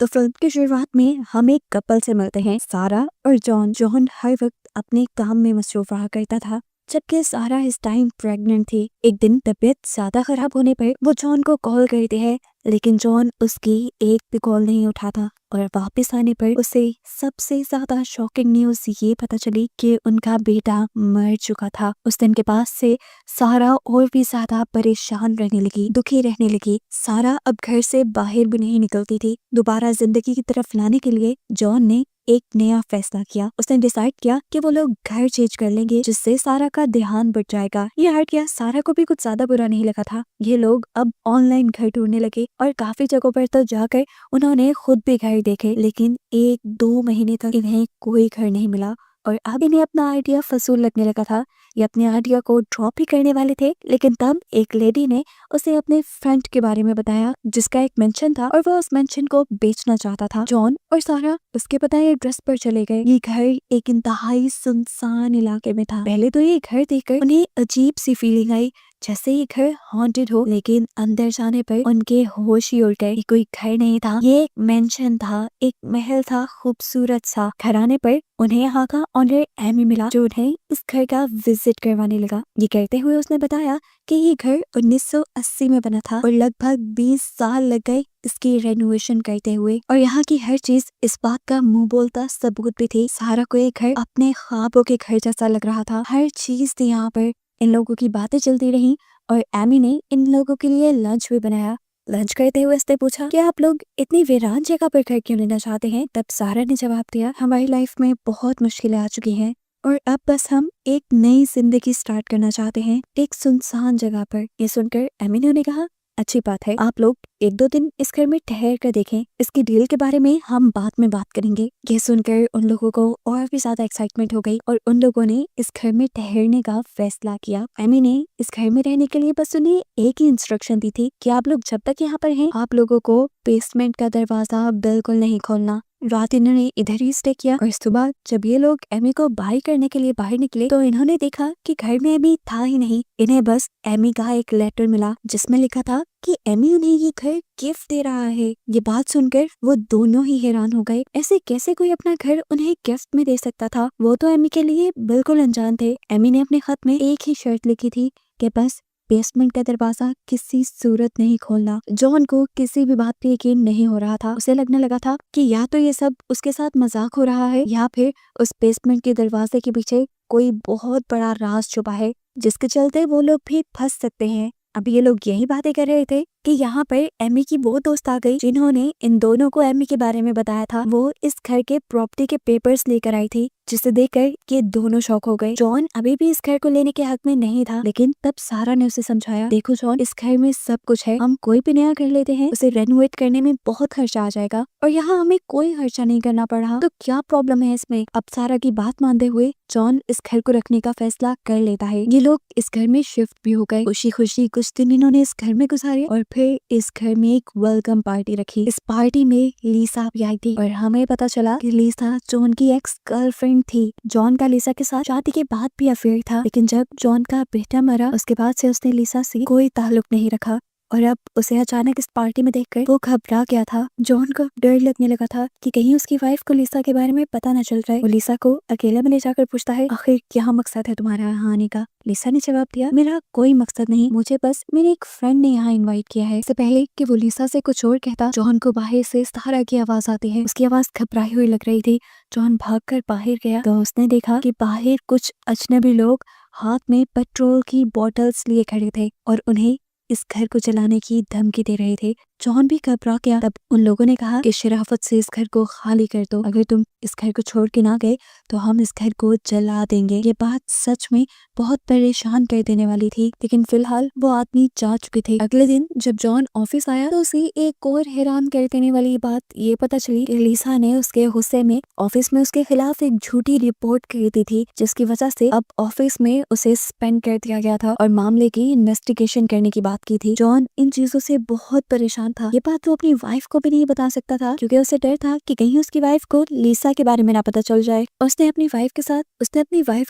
तो फिल्म की शुरुआत में हम एक कपल से मिलते हैं, सारा और जॉन। जॉन हर वक्त अपने काम में मसरूफ रहा करता था, जबकि सारा इस टाइम प्रेग्नेंट थी। एक दिन तबीयत ज्यादा खराब होने पर वो जॉन को कॉल करते हैं, लेकिन जॉन उसकी एक भी कॉल नहीं उठाता। और वापस आने पर उसे सबसे ज्यादा शॉकिंग न्यूज ये पता चली कि उनका बेटा मर चुका था। उस दिन के बाद से सारा और भी ज्यादा परेशान रहने लगी, दुखी रहने लगी। सारा अब घर से बाहर भी नहीं निकलती थी। दोबारा जिंदगी की तरफ लाने के लिए जॉन ने एक नया फैसला किया। उसने डिसाइड किया कि वो लोग घर चेंज कर लेंगे, जिससे सारा का ध्यान बढ़ जाएगा। ये आइडिया सारा को भी कुछ ज्यादा बुरा नहीं लगा था। ये लोग अब ऑनलाइन घर ढूंढने लगे और काफी जगहों पर तो जाकर उन्होंने खुद भी घर देखे, लेकिन 1-2 महीने तक इन्हें कोई घर नहीं मिला। और अब इन्हें अपना आइडिया फजूल लगने लगा था। ये अपने आइडिया को ड्रॉप ही करने वाले थे, लेकिन तब एक लेडी ने उसे अपने फ्रेंड के बारे में बताया, जिसका एक मेंशन था और वो उस मेंशन को बेचना चाहता था। जॉन और सारा उसके बताए एड्रेस पर चले गए। ये घर एक इंतहाई सुनसान इलाके में था। पहले तो ये घर देखकर उन्हें अजीब सी फीलिंग आई, जैसे ये घर हॉन्टेड हो, लेकिन अंदर जाने पर उनके होश ही उड़ गए। ये कोई घर नहीं था, ये एक मेंशन था, एक महल था, खूबसूरत सा। घर आने पर उन्हें यहाँ का ऑनर एमी मिला, जो उन्हें इस घर का विजिट करवाने लगा। ये कहते हुए उसने बताया कि ये घर 1980 में बना था और लगभग 20 साल लग गए इसकी रेनोवेशन करते हुए। और यहाँ की हर चीज इस बात का मुंह बोलता सबूत भी थी। सारा को ये घर अपने ख्वाबों के घर जैसा लग रहा था। हर चीज थी यहाँ पर। इन लोगों की बातें चलती रहीं और एमी ने इन लोगों के लिए लंच भी बनाया। लंच करते हुए उसने पूछा कि आप लोग इतनी वीरान जगह पर घर क्यों लेना चाहते हैं। तब सारा ने जवाब दिया, हमारी लाइफ में बहुत मुश्किलें आ चुकी हैं और अब बस हम एक नई जिंदगी स्टार्ट करना चाहते हैं, एक सुनसान जगह पर। ये सुनकर एमी ने उन्हें कहा, अच्छी बात है, आप लोग 1-2 दिन इस घर में ठहर कर देखें। इसकी डील के बारे में हम बाद में बात करेंगे। ये सुनकर उन लोगों को और भी ज्यादा एक्साइटमेंट हो गई और उन लोगों ने इस घर में ठहरने का फैसला किया। एमी ने इस घर में रहने के लिए बस उन्हें एक ही इंस्ट्रक्शन दी थी कि आप लोग जब तक यहाँ पर हैं, आप लोगों को बेसमेंट का दरवाजा बिल्कुल नहीं खोलना। रात इन्होंने इधर ही स्टे किया और सुबह जब ये लोग एमी को बाय करने के लिए बाहर निकले तो इन्होंने देखा कि घर में एमी था ही नहीं। इन्हें बस एमी का एक लेटर मिला, जिसमें लिखा था कि एमी उन्हें ये घर गिफ्ट दे रहा है। ये बात सुनकर वो दोनों ही हैरान हो गए। ऐसे कैसे कोई अपना घर उन्हें गिफ्ट में दे सकता था? वो तो एमी के लिए बिल्कुल अनजान थे। एमी ने अपने खत में एक ही शर्त लिखी थी कि बस बेसमेंट का दरवाजा किसी सूरत नहीं खोलना। जॉन को किसी भी बात पे यकीन नहीं हो रहा था। उसे लगने लगा था कि या तो ये सब उसके साथ मजाक हो रहा है या फिर उस बेसमेंट के दरवाजे के पीछे कोई बहुत बड़ा राज छुपा है, जिसके चलते वो लोग भी फंस सकते हैं। अब ये लोग यही बातें कर रहे थे कि यहाँ पर एमी की वो दोस्त आ गई, जिन्होंने इन दोनों को एमी के बारे में बताया था। वो इस घर के प्रॉपर्टी के पेपर्स लेकर आई थी, जिसे देखकर ये दोनों शॉक हो गए। जॉन अभी भी इस घर को लेने के हक में नहीं था, लेकिन तब सारा ने उसे समझाया, देखो जॉन, इस घर में सब कुछ है, हम कोई भी नया घर लेते हैं, उसे रेनोवेट करने में बहुत खर्चा आ जाएगा और यहाँ हमें कोई खर्चा नहीं करना पड़ रहा, तो क्या प्रॉब्लम है इसमें। अब सारा की बात मानते हुए जॉन इस घर को रखने का फैसला कर लेता है। ये लोग इस घर में शिफ्ट भी हो गए। खुशी खुशी कुछ दिन इन्होंने इस घर में गुजारे और फिर इस घर में एक वेलकम पार्टी रखी। इस पार्टी में लीसा भी आई थी और हमें पता चला कि लीसा जॉन की एक्स गर्लफ्रेंड थी। जॉन का लीसा के साथ शादी के बाद भी अफेयर था, लेकिन जब जॉन का बेटा मरा उसके बाद से उसने लीसा से कोई ताल्लुक नहीं रखा और अब उसे अचानक इस पार्टी में देखकर वो घबरा गया था। जॉन को डर लगने लगा था कि कहीं उसकी वाइफ को लीसा के बारे में पता न चल जाए। वो लीसा को अकेले में ले जाकर पूछता है, आखिर क्या मकसद है तुम्हारा यहाँ आने का? लीसा ने जवाब दिया, मेरा कोई मकसद नहीं, मुझे बस मेरे एक फ्रेंड ने यहाँ इनवाइट किया है। इससे पहले कि वो लीसा से कुछ और कहता, जॉन को बाहर से सारा की आवाज आती है। उसकी आवाज घबराई हुई लग रही थी। जॉन भागकर बाहर गया तो उसने देखा कि बाहर कुछ अजनबी लोग हाथ में पेट्रोल की बोतल्स लिए खड़े थे और उन्हें इस घर को जलाने की धमकी दे रहे थे। जॉन भी घबरा गया। तब उन लोगों ने कहा कि शराफत से इस घर को खाली कर दो, अगर तुम इस घर को छोड़ के ना गए तो हम इस घर को जला देंगे। ये बात सच में बहुत परेशान कर देने वाली थी, लेकिन फिलहाल वो आदमी जा चुके थे। अगले दिन जब जॉन ऑफिस आया तो उसे एक और हैरान कर देने वाली बात ये पता चली कि लीसा ने उसके गुस्से में ऑफिस में उसके खिलाफ एक झूठी रिपोर्ट कर दी थी, जिसकी वजह से अब ऑफिस में उसे सस्पेंड कर दिया गया था और मामले की इन्वेस्टिगेशन करने की बात की थी। जॉन इन चीजों से बहुत परेशान था। ये बात वो अपनी वाइफ को भी नहीं बता सकता था, क्योंकि उसे डर था कि कहीं उसकी वाइफ को लीसा के बारे में ना पता चल जाए। उसने अपनी वाइफ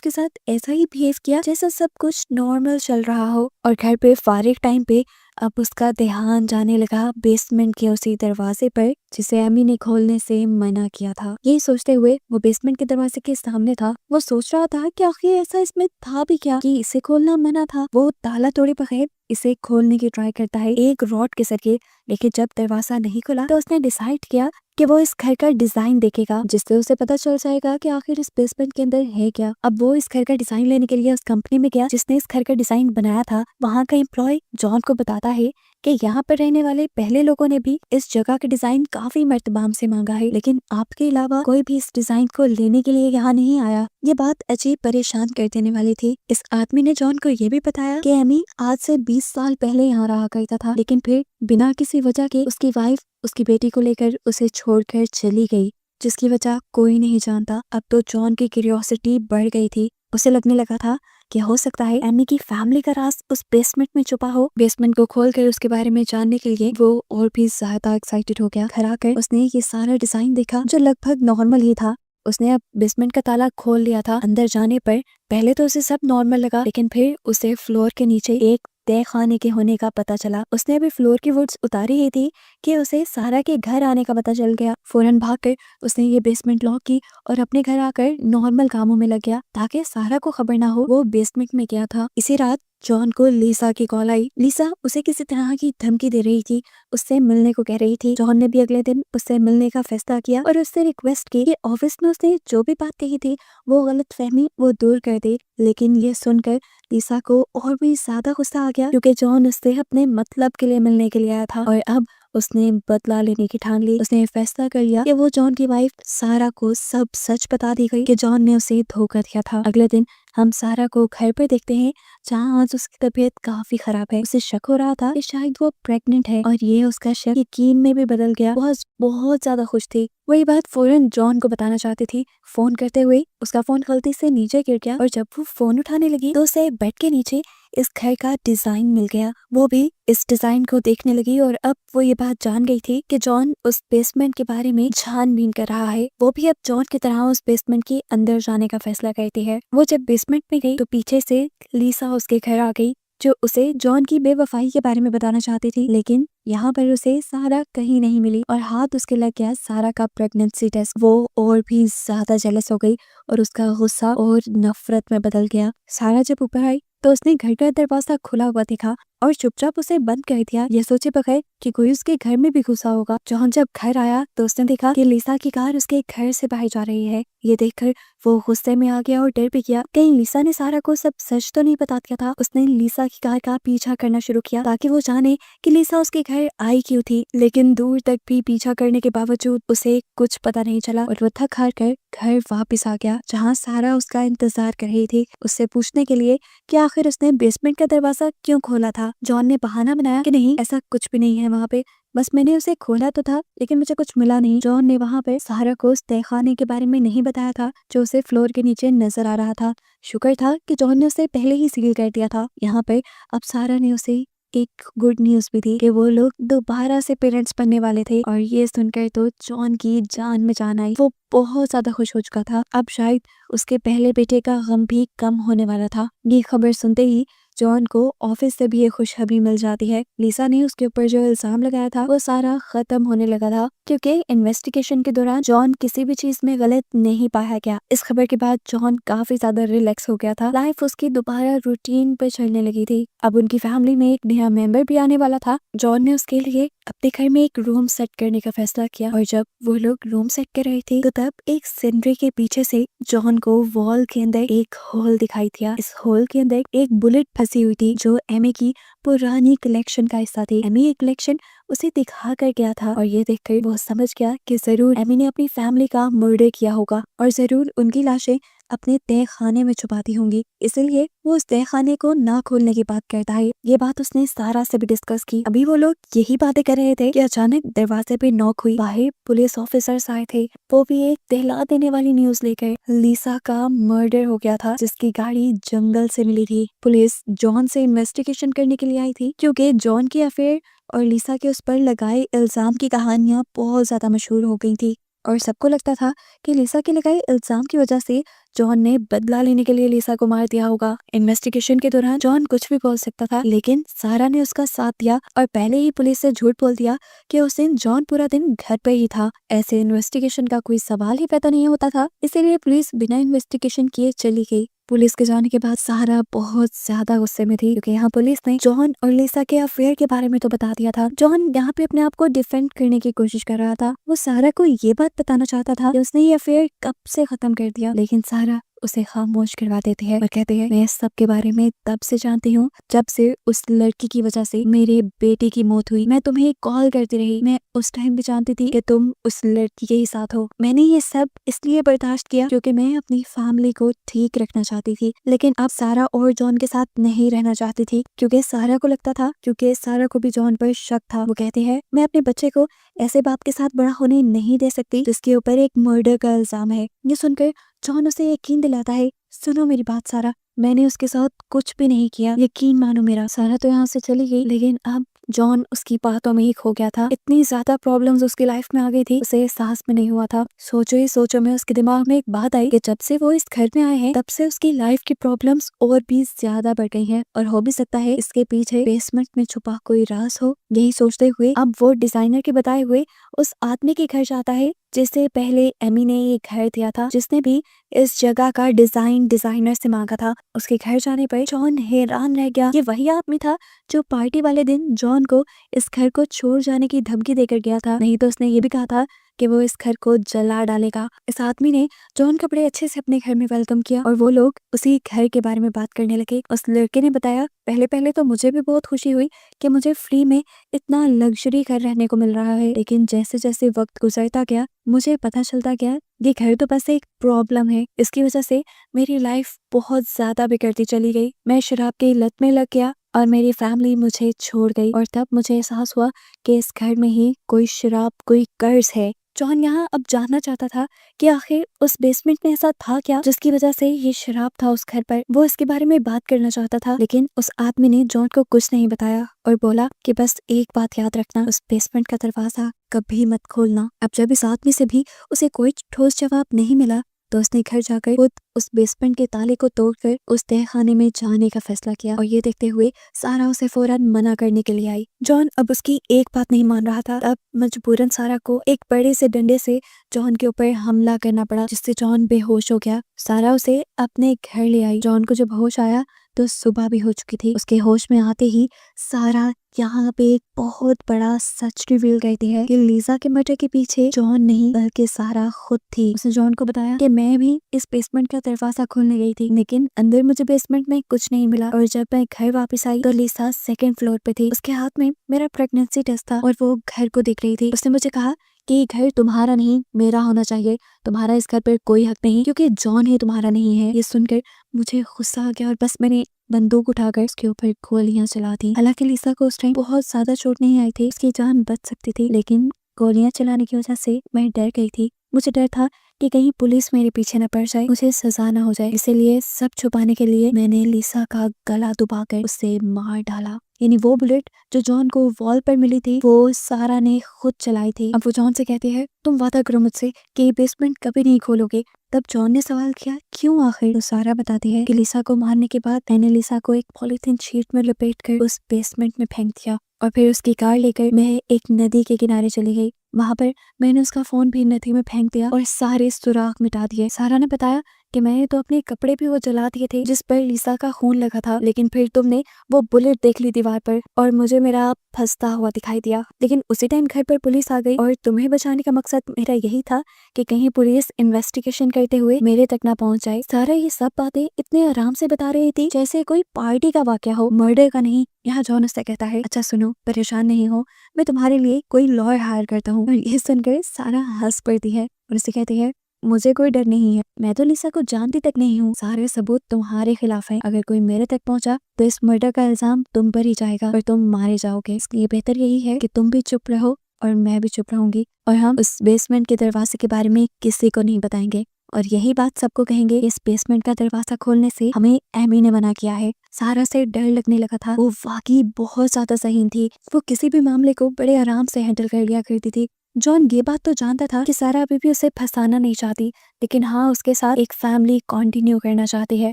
के साथ ऐसा ही बिहेव किया जैसा सब कुछ नॉर्मल चल रहा हो और घर पे फारिग टाइम पे अब उसका ध्यान जाने लगा बेसमेंट के उसी दरवाजे पर जिसे एमी ने खोलने से मना किया था। यही सोचते हुए वो बेसमेंट के दरवाजे के सामने था। वो सोच रहा था कि आखिर ऐसा इसमें था भी क्या कि इसे खोलना मना था। वो ताला तोड़े बगैर इसे खोलने की ट्राई करता है एक रॉड के जरिए, लेकिन जब दरवाजा नहीं खुला तो उसने डिसाइड किया कि वो इस घर का डिजाइन देखेगा, जिससे उसे पता चल जाएगा कि आखिर इस बेसमेंट के अंदर है क्या। अब वो इस घर का डिजाइन लेने के लिए उस कंपनी में गया जिसने इस घर का डिजाइन बनाया था। वहाँ का एम्प्लॉय जॉन को बताता है कि यहाँ पर रहने वाले पहले लोगों ने भी इस जगह का डिजाइन काफी मर्तबाम से मांगा है, लेकिन आपके अलावा कोई भी इस डिजाइन को लेने के लिए यहाँ नहीं आया। ये बात अजीब परेशान कर देने वाली थी। इस आदमी ने जॉन को ये भी बताया कि एमी आज से 20 साल पहले यहाँ रहा करता था, लेकिन फिर बिना किसी वजह के उसकी वाइफ उसकी बेटी को लेकर उसे छोड़कर चली गई, जिसकी वजह कोई नहीं जानता। अब तो जॉन की क्यूरियोसिटी बढ़ गई थी। उसे लगने लगा था कि हो सकता है एमी की फैमिली का राज उस बेसमेंट में छुपा हो। बेसमेंट को खोलकर उसके बारे में जानने के लिए वो और भी ज्यादा एक्साइटेड हो गया। घर आकर उसने ये सारा डिजाइन देखा जो लगभग नॉर्मल ही था। उसने अब बेसमेंट का ताला खोल लिया था। अंदर जाने पर पहले तो उसे सब नॉर्मल लगा, लेकिन फिर उसे फ्लोर के नीचे एक तय खाने के होने का पता चला। उसने अभी फ्लोर की वुड्स उतारी ही थी कि उसे सारा के घर आने का पता चल गया। फौरन भागकर उसने ये बेसमेंट लॉक की और अपने घर आकर नॉर्मल कामों में लग गया ताकि सारा को खबर ना हो वो बेसमेंट में गया था। इसी रात जॉन को लीसा की कॉल आई। लीसा उसे किसी तरह की धमकी दे रही थी, उससे मिलने को कह रही थी। जॉन ने भी अगले दिन उससे मिलने का फैसला किया और उससे रिक्वेस्ट की कि ऑफिस में उसने जो भी बात कही थी वो गलतफहमी वो दूर कर दे। लेकिन ये सुनकर लीसा को और भी ज्यादा गुस्सा आ गया, क्योंकि जॉन उससे अपने मतलब के लिए मिलने के लिए आया था और अब उसने बदला लेने की ठान ली। उसने फैसला कर लिया कि वो जॉन की वाइफ सारा को सब सच बता दी गई कि जॉन ने उसे धोखा दिया था। अगले दिन हम सारा को घर पर देखते हैं जहाँ आज उसकी तबीयत काफी खराब है। उसे शक हो रहा था कि शायद वो प्रेग्नेंट है और ये उसका शक यकीन में भी बदल गया। बहुत बहुत ज्यादा खुश थी। वही बात फौरन जॉन को बताना चाहती थी। फोन करते हुए उसका फोन गलती से नीचे गिर गया और जब वो फोन उठाने लगी तो उसे बेड के नीचे इस घर का डिजाइन मिल गया। वो भी इस डिजाइन को देखने लगी और अब वो ये बात जान गई थी कि जॉन उस बेसमेंट के बारे में छानबीन कर रहा है। वो भी अब जॉन की तरह उस बेसमेंट के अंदर जाने का फैसला करती है। वो जब बेसमेंट में गई तो पीछे से लीसा उसके घर आ गई, जो उसे जॉन की बेवफाई के बारे में बताना चाहती थी। लेकिन यहाँ पर उसे सारा कहीं नहीं मिली और हाथ उसके लग गया सारा का प्रेगनेंसी टेस्ट। वो और भी ज्यादा जेलस हो गई और उसका गुस्सा और नफरत में बदल गया। सारा जब ऊपर आई तो उसने घर का दरवाजा खुला हुआ देखा और चुपचाप उसे बंद कर दिया, ये सोचे बगैर कि कोई उसके घर में भी घुसा होगा। जॉन जब घर आया तो उसने देखा कि लीसा की कार उसके घर से बाहर जा रही है। ये देखकर वो गुस्से में आ गया और डर भी गया कहीं लीसा ने सारा को सब सच तो नहीं बता दिया था। उसने लीसा की कार का पीछा करना शुरू किया ताकि वो जाने कि लीसा उसके घर आई क्यों थी, लेकिन दूर तक भी पीछा करने के बावजूद उसे कुछ पता नहीं चला और वो थक हार कर घर वापस आ गया, जहाँ सारा उसका इंतजार कर रही थी उससे पूछने के लिए कि आखिर उसने बेसमेंट का दरवाजा क्यों खोला था। जॉन ने बहाना बनाया कि नहीं ऐसा कुछ भी नहीं है वहाँ पे, बस मैंने उसे खोला तो था लेकिन मुझे कुछ मिला नहीं। जॉन ने वहाँ पे सारा को उस तहखाने के बारे में नहीं बताया था जो उसे फ्लोर के नीचे नजर आ रहा था। शुक्र था कि जॉन ने उसे पहले ही सील कर दिया था। यहाँ पे अब सारा ने उसे एक गुड न्यूज भी थी कि वो लोग दोबारा से पेरेंट्स बनने वाले थे और ये सुनकर तो जॉन की जान में जान आई। वो बहुत ज्यादा खुश हो चुका था। अब शायद उसके पहले बेटे का गम भी कम होने वाला था। ये खबर सुनते ही जॉन को ऑफिस से भी ये खुशखबरी मिल जाती है। लीसा ने उसके ऊपर जो इल्जाम लगाया था वो सारा खत्म होने लगा था, क्योंकि इन्वेस्टिगेशन के दौरान जॉन किसी भी चीज में गलत नहीं पाया गया। इस खबर के बाद जॉन काफी ज्यादा रिलैक्स हो गया था। लाइफ उसकी दोबारा रूटीन पे चलने लगी थी। अब उनकी फैमिली में एक नया मेंबर भी आने वाला था। जॉन ने उसके लिए अपने घर में एक रूम सेट करने का फैसला किया और जब वो लोग रूम सेट कर रहे थे तो तब एक सीनरी के पीछे से जॉन को वॉल के अंदर एक होल दिखाई दिया। इस होल के अंदर एक बुलेट फंसी हुई थी जो एमी की पुरानी कलेक्शन का हिस्सा थी। एमी ये कलेक्शन उसे दिखा कर गया था और ये देखकर वो समझ गया कि जरूर एमी ने अपनी फैमिली का मर्डर किया होगा और जरूर उनकी लाशें अपने तय खाने में छुपाती होंगी, इसलिए वो उस तय खाने को ना खोलने की बात करता है। ये बात उसने सारा से भी डिस्कस की। अभी वो लोग यही बातें कर रहे थे कि अचानक दरवाजे पे नॉक हुई। बाहर पुलिस ऑफिसर्स आए थे, वो भी एक दहला देने वाली न्यूज लेकर। लीसा का मर्डर हो गया था जिसकी गाड़ी जंगल से मिली थी। पुलिस जॉन से इन्वेस्टिगेशन करने के लिए आई थी क्योंकि जॉन की अफेयर और लीसा के उस पर लगाए इल्जाम की कहानियां बहुत ज्यादा मशहूर हो गई थी और सबको लगता था कि लीसा के लगाए इल्जाम की वजह से जॉन ने बदला लेने के लिए लिसा को मार दिया होगा। इन्वेस्टिगेशन के दौरान जॉन कुछ भी बोल सकता था, लेकिन सारा ने उसका साथ दिया और पहले ही पुलिस से झूठ बोल दिया कि उस दिन जॉन पूरा दिन घर पे ही था। ऐसे इन्वेस्टिगेशन का कोई सवाल ही पैदा नहीं होता था, इसीलिए पुलिस बिना इन्वेस्टिगेशन किए चली गई। पुलिस के जाने के बाद सारा बहुत ज्यादा गुस्से में थी, क्योंकि यहाँ पुलिस ने जॉन और लिसा के अफेयर के बारे में तो बता दिया था। जॉन यहाँ पे अपने आप को डिफेंड करने की कोशिश कर रहा था। वो सारा को ये बात बताना चाहता था कि उसने ये अफेयर कब से खत्म कर दिया, लेकिन सारा उसे खामोश करवा देती है और कहते हैं, मैं इस सब के बारे में तब से जानती हूँ जब से उस लड़की की वजह से मेरे बेटे की मौत हुई। मैं तुम्हें कॉल करती रही, मैं उस टाइम भी जानती थी कि तुम उस लड़की के ही साथ हो। मैंने ये सब इसलिए बर्दाश्त किया क्योंकि मैं अपनी फैमिली को ठीक रखना चाहती थी, लेकिन अब सारा और जॉन के साथ नहीं रहना चाहती थी, क्योंकि सारा को भी जॉन पर शक था। वो कहती है, मैं अपने बच्चे को ऐसे बाप के साथ बड़ा होने नहीं दे सकती जिसके ऊपर एक मर्डर का इल्जाम है। ये सुनकर जॉन उसे यकीन दिलाता है, सुनो मेरी बात सारा, मैंने उसके साथ कुछ भी नहीं किया, यकीन मानो मेरा। सारा तो यहाँ से चली गई, लेकिन अब जॉन उसकी बातों में ही खो गया था। इतनी ज्यादा प्रॉब्लम्स उसकी लाइफ में आ गई थी, उसे एहसास में नहीं हुआ था। सोचो ही सोचो में उसके दिमाग में एक बात आई कि जब से वो इस घर में आए हैं तब से उसकी लाइफ की प्रॉब्लम्स और भी ज्यादा बढ़ गई हैं, और हो भी सकता है इसके पीछे बेसमेंट में छुपा कोई राज हो। यही सोचते हुए अब वो डिजाइनर के बताए हुए उस आदमी के घर जाता है जिससे पहले एमी ने ये घर दिया था, जिसने भी इस जगह का डिजाइन डिजाइनर से मांगा था। उसके घर जाने पर जॉन हैरान रह गया। ये वही आदमी था जो पार्टी वाले दिन जॉन को इस घर को छोड़ जाने की धमकी देकर गया था। नहीं तो उसने ये भी कहा था कि वो इस घर को जला डालेगा। इस आदमी ने जॉन को बड़े अच्छे से अपने घर में वेलकम किया और वो लोग उसी घर के बारे में बात करने लगे। उस लड़के ने बताया, पहले तो मुझे भी बहुत खुशी हुई कि मुझे फ्री में इतना लग्जरी घर रहने को मिल रहा है, लेकिन जैसे जैसे वक्त गुजरता गया मुझे पता चलता गया ये घर तो बस एक प्रॉब्लम है। इसकी वजह से मेरी लाइफ बहुत ज्यादा बिगड़ती चली गई। मैं शराब की लत में लग गया और मेरी फैमिली मुझे छोड़ गई, और तब मुझे एहसास हुआ कि इस घर में ही कोई शराब, कोई कर्ज है। जॉन यहाँ अब जानना चाहता था कि आखिर उस बेसमेंट में ऐसा था क्या जिसकी वजह से ये शराब था उस घर पर। वो इसके बारे में बात करना चाहता था, लेकिन उस आदमी ने जॉन को कुछ नहीं बताया और बोला कि बस एक बात याद रखना, उस बेसमेंट का दरवाजा कभी मत खोलना। अब जब इस आदमी से भी उसे कोई ठोस जवाब नहीं मिला तो उसने घर जाकर खुद उस बेसमेंट के ताले को तोड़कर उस तहखाने में जाने का फैसला किया, और ये देखते हुए सारा उसे फौरन मना करने के लिए आई। जॉन अब उसकी एक बात नहीं मान रहा था। अब मजबूरन सारा को एक बड़े से डंडे से जॉन के ऊपर हमला करना पड़ा, जिससे जॉन बेहोश हो गया। सारा उसे अपने घर ले आई। जॉन को जब होश आया तो सुबह भी हो चुकी थी। उसके होश में आते ही सारा यहाँ पे एक बहुत बड़ा सच रिवील करती है कि लिसा के मर्डर के पीछे जॉन नहीं बल्कि सारा खुद थी। उसने जॉन को बताया कि मैं भी इस बेसमेंट का दरवाजा खोलने गई थी, लेकिन अंदर मुझे बेसमेंट में कुछ नहीं मिला, और जब मैं घर वापस आई तो लिसा सेकंड फ्लोर पे थी। उसके हाथ में मेरा प्रेगनेंसी टेस्ट था और वो घर को देख रही थी। उसने मुझे कहा कि ये घर तुम्हारा नहीं मेरा होना चाहिए, तुम्हारा इस घर पर कोई हक नहीं क्योंकि जॉन ही तुम्हारा नहीं है। ये सुनकर मुझे गुस्सा आ गया और बस मैंने बंदूक उठाकर उसके ऊपर गोलियां चला दी। हालांकि लिसा को उस टाइम बहुत ज्यादा चोट नहीं आई थी, उसकी जान बच सकती थी, लेकिन गोलियां चलाने की वजह से मैं डर गई थी। मुझे डर था कि कहीं पुलिस मेरे पीछे न पड़ जाए, मुझे सजा न हो जाए, इसीलिए सब छुपाने के लिए मैंने लिसा का गला दबाकर उसे मार डाला। यानी वो बुलेट जो जॉन को वॉल पर मिली थी वो सारा ने खुद चलाई थी। अब वो जॉन से कहती है, तुम वादा करो मुझसे कि ये बेसमेंट कभी नहीं खोलोगे। तब जॉन ने सवाल किया, क्यों आखिर? तो सारा बताती है कि लिसा को मारने के बाद मैंने लिसा को एक पॉलीथीन शीट में लपेटकर उस बेसमेंट में फेंक दिया, और फिर उसकी कार लेकर मैं एक नदी के किनारे चली गई। वहां पर मैंने उसका फोन भी नदी में फेंक दिया और सारे सुराग मिटा दिए। सारा ने बताया कि मैंने तो अपने कपड़े भी वो जला दिए थे जिस पर लिसा का खून लगा था, लेकिन फिर तुमने वो बुलेट देख ली दीवार पर और मुझे मेरा फंसता हुआ दिखाई दिया। लेकिन उसी टाइम घर पर पुलिस आ गई और तुम्हें बचाने का मकसद मेरा यही था कि कहीं पुलिस इन्वेस्टिगेशन करते हुए मेरे तक ना पहुंच जाए। सारा ये सब बातें इतने आराम से बता रही थी जैसे कोई पार्टी का वाकया हो, मर्डर का नहीं। यहाँ जॉन उससे कहता है, अच्छा सुनो, परेशान नहीं हो, मैं तुम्हारे लिए कोई लॉयर हायर करता हूँ। और ये सुनकर सारा हंस पड़ती है और उसे कहती है, मुझे कोई डर नहीं है, मैं तो लिसा को जानती तक नहीं हूँ। सारे सबूत तुम्हारे खिलाफ हैं। अगर कोई मेरे तक पहुंचा तो इस मर्डर का इल्जाम तुम पर ही जाएगा और तुम मारे जाओगे। इसलिए बेहतर यही है कि तुम भी चुप रहो और मैं भी चुप रहूंगी, और हम उस बेसमेंट के दरवाजे के बारे में किसी को नहीं बताएंगे, और यही बात सबको कहेंगे। इस बेसमेंट का दरवाजा खोलने से हमें एमी ने मना किया है। सारा से डर लगने लगा था। वो वाकई बहुत ज्यादा ज़हीन थी। वो किसी भी मामले को बड़े आराम से हैंडल कर लिया करती थी। जॉन ये बात तो जानता था कि सारा अभी भी उसे फंसाना नहीं चाहती, लेकिन हाँ उसके साथ एक फैमिली कंटिन्यू करना चाहती है।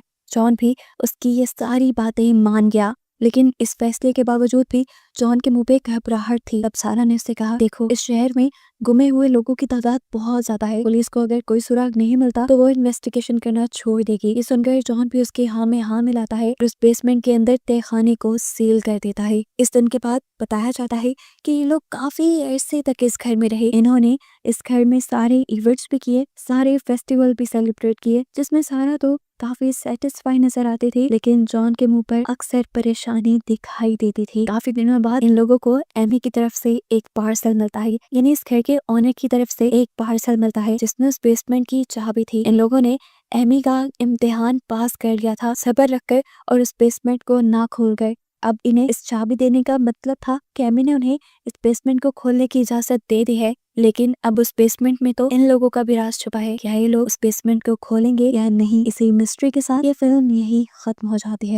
जॉन भी उसकी ये सारी बातें मान गया, लेकिन इस फैसले के बावजूद भी जॉन के मुंह पे घबराहट थी। तब सारा ने उससे कहा, देखो इस शहर में गुमे हुए लोगों की तादाद बहुत ज्यादा है। पुलिस को अगर कोई सुराग नहीं मिलता तो वो इन्वेस्टिगेशन करना छोड़ देगी। ये सुनकर जॉन भी उसके हाँ में हाँ मिलाता है और उस बेसमेंट के अंदर तहखाने को सील कर देता है। इस दिन के बाद बताया जाता है कि ये लोग काफी अरसे तक इस घर में रहे। इन्होंने इस घर में सारे इवेंट्स भी किए, सारे फेस्टिवल भी सेलिब्रेट किए, जिसमें सारा तो काफी सेटिस्फाई नजर आती थी, लेकिन जॉन के मुंह पर अक्सर परेशानी दिखाई देती थी। काफी दिनों बाद इन लोगों को एमी की तरफ से एक पार्सल मिलता है, यानी इस घर के ओनर की तरफ से एक पार्सल मिलता है जिसमें उस बेसमेंट की चाबी थी। इन लोगों ने एमी का इम्तिहान पास कर लिया था सब्र रखकर और उस बेसमेंट को ना खोल गए। अब इन्हें इस चाबी देने का मतलब था कि एमी ने उन्हें इस बेसमेंट को खोलने की इजाजत दे दी है, लेकिन अब उस बेसमेंट में तो इन लोगों का भी राज छुपा है। क्या ये लोग उस बेसमेंट को खोलेंगे या नहीं? इसी मिस्ट्री के साथ ये फिल्म यही खत्म हो जाती है।